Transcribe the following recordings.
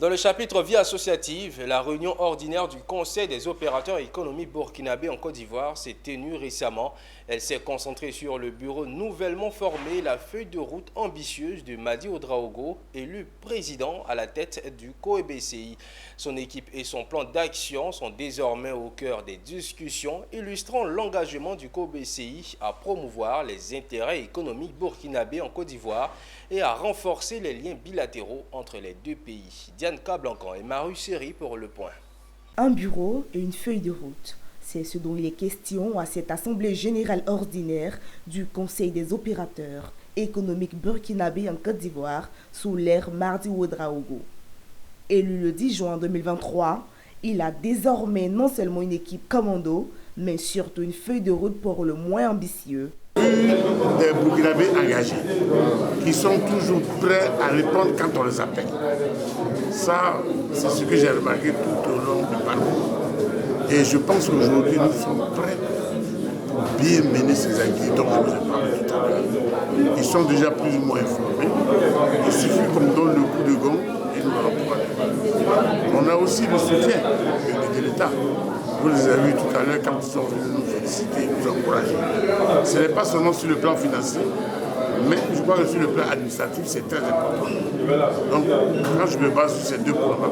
Dans le chapitre vie associative, la réunion ordinaire du Conseil des opérateurs économiques burkinabés en Côte d'Ivoire s'est tenue récemment. Elle s'est concentrée sur le bureau nouvellement formé, la feuille de route ambitieuse de Madi Ouedraogo, élu président à la tête du COEBCI. Son équipe et son plan d'action sont désormais au cœur des discussions, illustrant l'engagement du COEBCI à promouvoir les intérêts économiques burkinabés en Côte d'Ivoire et à renforcer les liens bilatéraux entre les deux pays. Diane Cablancan et Maru Seri pour le point. Un bureau et une feuille de route. C'est ce dont il est question à cette Assemblée générale ordinaire du Conseil des opérateurs économiques burkinabés en Côte d'Ivoire sous l'ère Madi Ouedraogo. Élu le 10 juin 2023, il a désormais non seulement une équipe commando, mais surtout une feuille de route pour le moins ambitieux. Des Burkinabés engagés, qui sont toujours prêts à répondre quand on les appelle. Ça, c'est ce que j'ai remarqué tout au long du parcours. Et je pense qu'aujourd'hui, nous sommes prêts pour bien mener ces activités dont je vous ai parlé tout à l'heure. Ils sont déjà plus ou moins informés. Il suffit qu'on donne le coup de gong et nous allons pouvoir. On a aussi le soutien de l'État. Vous les avez vus tout à l'heure quand ils sont venus nous féliciter, nous encourager. Ce n'est pas seulement sur le plan financier, mais je crois que sur le plan administratif, c'est très important. Donc, quand je me base sur ces deux points-là,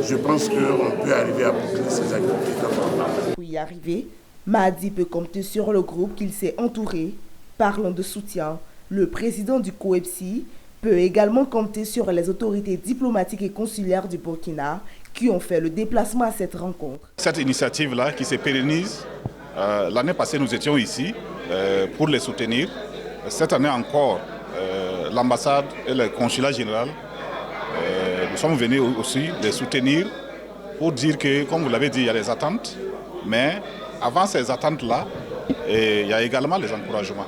je pense qu'on peut arriver à boucler ces activités. Pour y arriver, Madi peut compter sur le groupe qu'il s'est entouré. Parlant de soutien, le président du COEBCI peut également compter sur les autorités diplomatiques et consulaires du Burkina qui ont fait le déplacement à cette rencontre. Cette initiative-là qui se pérennise, l'année passée nous étions ici pour les soutenir. Cette année encore, l'ambassade et le consulat général, nous sommes venus aussi les soutenir pour dire que, comme vous l'avez dit, il y a des attentes, mais avant ces attentes-là, il y a également les encouragements.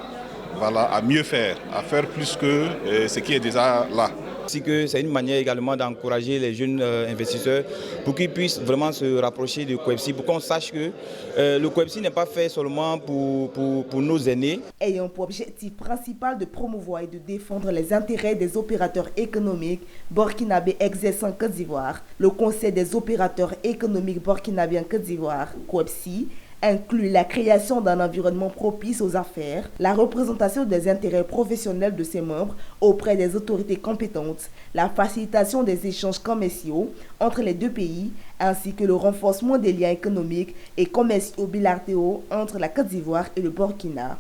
Voilà, à mieux faire, à faire plus que ce qui est déjà là. C'est une manière également d'encourager les jeunes investisseurs pour qu'ils puissent vraiment se rapprocher du COEBCI, pour qu'on sache que le COEBCI n'est pas fait seulement pour nos aînés. Ayant pour objectif principal de promouvoir et de défendre les intérêts des opérateurs économiques burkinabés exerçant en Côte d'Ivoire, le Conseil des opérateurs économiques burkinabés en Côte d'Ivoire, COEBCI, inclut la création d'un environnement propice aux affaires, la représentation des intérêts professionnels de ses membres auprès des autorités compétentes, la facilitation des échanges commerciaux entre les deux pays, ainsi que le renforcement des liens économiques et commerciaux bilatéraux entre la Côte d'Ivoire et le Burkina.